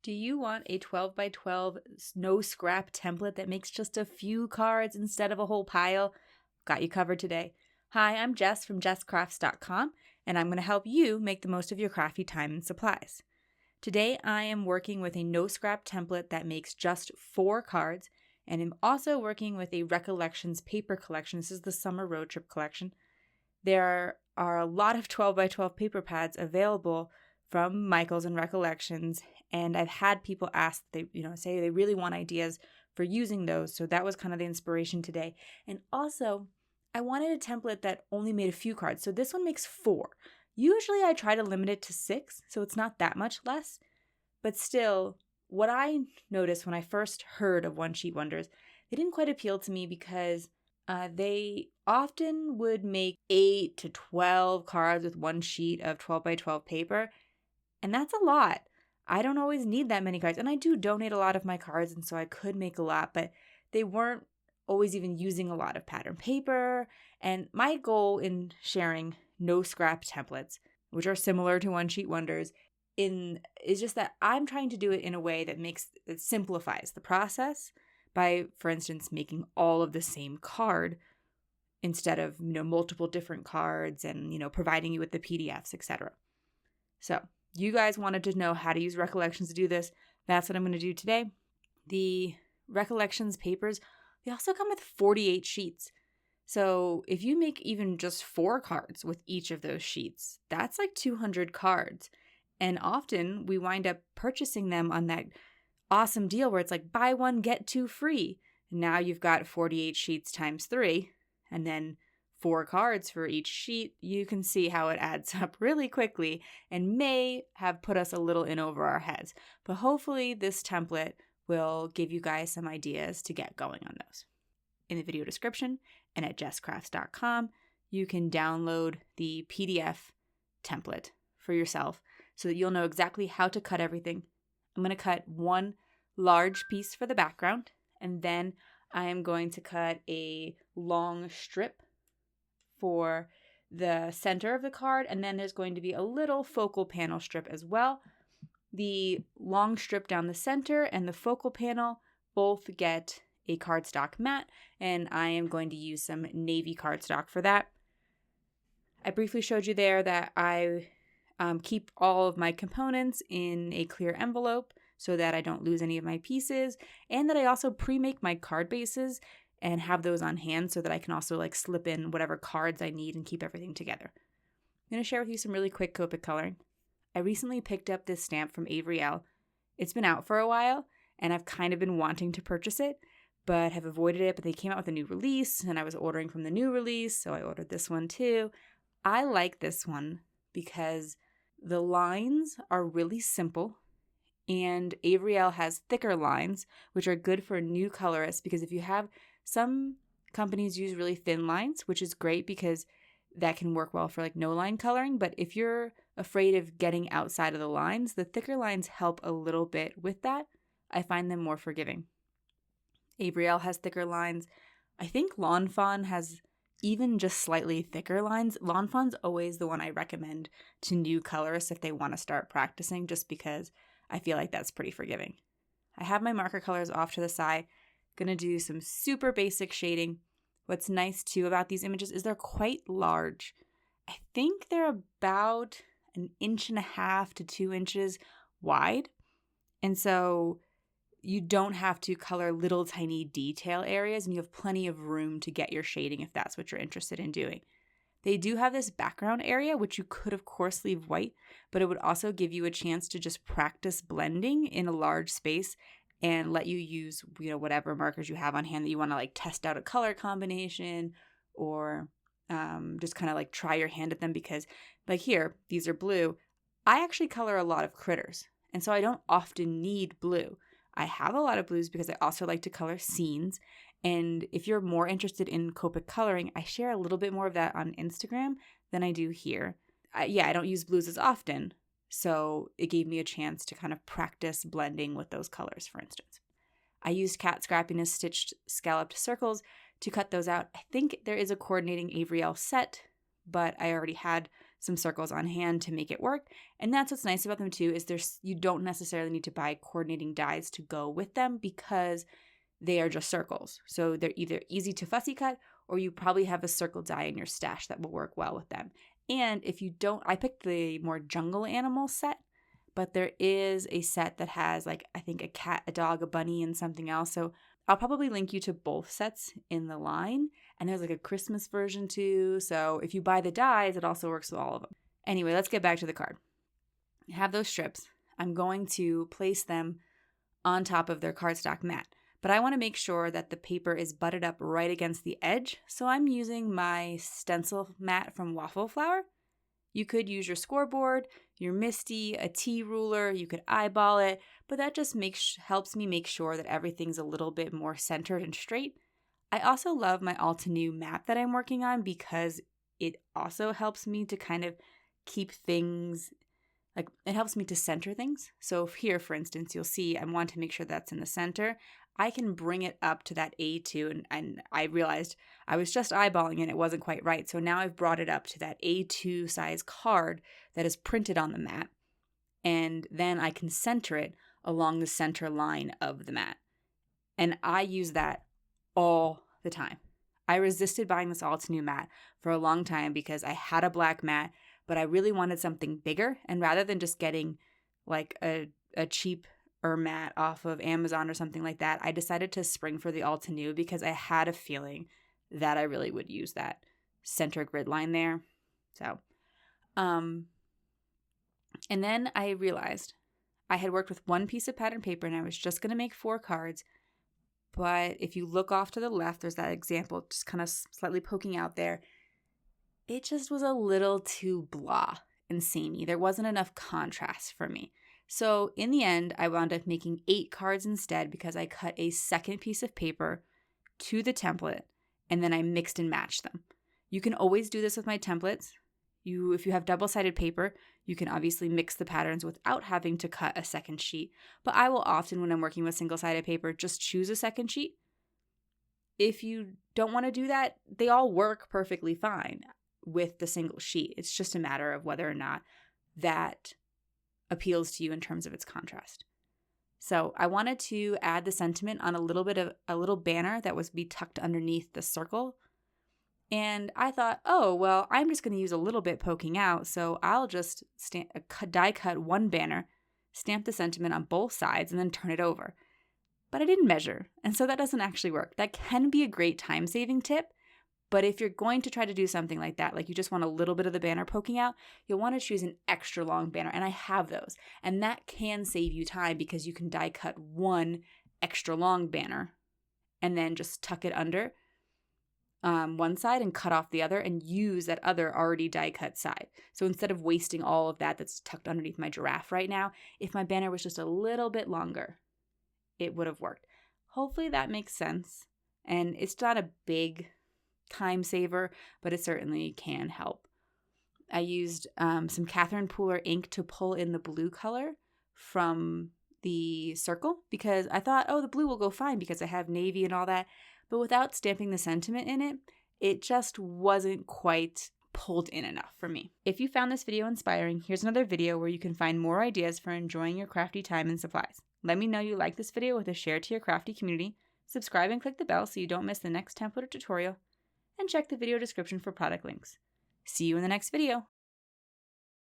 Do you want a 12 by 12 no scrap template that makes just a few cards instead of a whole pile? Got you covered today. Hi, I'm Jess from jesscrafts.com, and I'm going to help you make the most of your crafty time and supplies. Today, I am working with a no scrap template that makes just 4 cards, and I'm also working with a Recollections paper collection. This is the summer road trip collection. There are a lot of 12 by 12 paper pads available from Michaels and Recollections, and I've had people ask, say they really want ideas for using those, so that was kind of the inspiration today. And also, I wanted a template that only made a few cards, so this one makes 4. Usually I try to limit it to 6, so it's not that much less, but still, what I noticed when I first heard of One Sheet Wonders, they didn't quite appeal to me because they often would make 8 to 12 cards with one sheet of 12 by 12 paper, and that's a lot. I don't always need that many cards, and I do donate a lot of my cards, and so I could make a lot, but they weren't always even using a lot of pattern paper. And my goal in sharing no scrap templates, which are similar to One Sheet Wonders, is just that I'm trying to do it in a way that simplifies the process by, for instance, making all of the same card instead of multiple different cards and providing you with the PDFs, etc. So you guys wanted to know how to use Recollections to do this. That's what I'm going to do today. The Recollections papers, they also come with 48 sheets. So if you make even just 4 cards with each of those sheets, that's like 200 cards. And often we wind up purchasing them on that awesome deal where it's like buy one, get 2 free. And now you've got 48 sheets times 3 and then 4 cards for each sheet. You can see how it adds up really quickly and may have put us a little in over our heads. But hopefully this template will give you guys some ideas to get going on those. In the video description and at jesscrafts.com, you can download the PDF template for yourself so that you'll know exactly how to cut everything. I'm going to cut one large piece for the background, and then I am going to cut a long strip for the center of the card, and then there's going to be a little focal panel strip as well. The long strip down the center and the focal panel both get a cardstock mat, and I am going to use some navy cardstock for that. I briefly showed you there that I keep all of my components in a clear envelope so that I don't lose any of my pieces, and that I also pre-make my card bases and have those on hand so that I can also slip in whatever cards I need and keep everything together. I'm going to share with you some really quick Copic coloring. I recently picked up this stamp from Avery, Elle. It's been out for a while, and I've kind of been wanting to purchase it, but have avoided it. But they came out with a new release, and I was ordering from the new release, so I ordered this one too. I like this one because the lines are really simple, and Avery, Elle has thicker lines, which are good for new colorists because if you have some companies use really thin lines, which is great because that can work well for no line coloring. But if you're afraid of getting outside of the lines, the thicker lines help a little bit with that. I find them more forgiving. Avery, Elle has thicker lines. I think Lawn Fawn has even just slightly thicker lines. Lawn Fawn's always the one I recommend to new colorists if they want to start practicing, just because I feel like that's pretty forgiving. I have my marker colors off to the side. Gonna do some super basic shading. What's nice too about these images is they're quite large. I think they're about 1.5 to 2 inches wide. And so you don't have to color little tiny detail areas, and you have plenty of room to get your shading if that's what you're interested in doing. They do have this background area, which you could of course leave white, but it would also give you a chance to just practice blending in a large space and let you use whatever markers you have on hand that you want to test out a color combination or just kind of try your hand at them, because here, these are blue. I actually color a lot of critters, and so I don't often need blue. I have a lot of blues because I also like to color scenes. And if you're more interested in Copic coloring, I share a little bit more of that on Instagram than I do here. I don't use blues as often, so it gave me a chance to kind of practice blending with those colors, for instance. I used cat scrappiness stitched scalloped circles to cut those out. I think there is a coordinating Avery Elle set, but I already had some circles on hand to make it work. And that's what's nice about them too, is you don't necessarily need to buy coordinating dies to go with them because they are just circles. So they're either easy to fussy cut, or you probably have a circle die in your stash that will work well with them. And if you don't, I picked the more jungle animal set, but there is a set that has like, I think a cat, a dog, a bunny, and something else. So I'll probably link you to both sets in the line. And there's like a Christmas version too. So if you buy the dies, it also works with all of them. Anyway, let's get back to the card. I have those strips. I'm going to place them on top of their cardstock mat. But I want to make sure that the paper is butted up right against the edge. So I'm using my stencil mat from Waffle Flower. You could use your scoreboard, your MISTI, a T ruler, you could eyeball it, but that just helps me make sure that everything's a little bit more centered and straight. I also love my Altenew map that I'm working on because it also helps me to kind of keep things, like it helps me to center things. So here, for instance, you'll see I want to make sure that's in the center. I can bring it up to that A2, and I realized I was just eyeballing it, and it wasn't quite right. So now I've brought it up to that A2 size card that is printed on the mat, and then I can center it along the center line of the mat. And I use that all the time. I resisted buying this Altenew mat for a long time because I had a black mat, but I really wanted something bigger, and rather than just getting like a cheap mat off of Amazon or something like that, I decided to spring for the Altenew because I had a feeling that I really would use that center grid line there. So, and then I realized I had worked with one piece of pattern paper and I was just going to make 4 cards. But if you look off to the left, there's that example just kind of slightly poking out there. It just was a little too blah and samey. There wasn't enough contrast for me. So in the end, I wound up making 8 cards instead because I cut a second piece of paper to the template and then I mixed and matched them. You can always do this with my templates. If you have double-sided paper, you can obviously mix the patterns without having to cut a second sheet. But I will often, when I'm working with single-sided paper, just choose a second sheet. If you don't want to do that, they all work perfectly fine with the single sheet. It's just a matter of whether or not that appeals to you in terms of its contrast. So I wanted to add the sentiment on a little banner that was be tucked underneath the circle. And I thought, oh, well, I'm just going to use a little bit poking out. So I'll just die cut one banner, stamp the sentiment on both sides, and then turn it over. But I didn't measure. And so that doesn't actually work. That can be a great time-saving tip. But if you're going to try to do something like that, like you just want a little bit of the banner poking out, you'll want to choose an extra long banner. And I have those. And that can save you time because you can die cut one extra long banner and then just tuck it under one side and cut off the other and use that other already die cut side. So instead of wasting all of that's tucked underneath my giraffe right now, if my banner was just a little bit longer, it would have worked. Hopefully that makes sense. And it's not a big time saver, but it certainly can help. I used some Catherine Pooler ink to pull in the blue color from the circle because I thought, oh, the blue will go fine because I have navy and all that. But without stamping the sentiment in it, it just wasn't quite pulled in enough for me. If you found this video inspiring, here's another video where you can find more ideas for enjoying your crafty time and supplies. Let me know you like this video with a share to your crafty community. Subscribe and click the bell so you don't miss the next template or tutorial. And check the video description for product links. See you in the next video.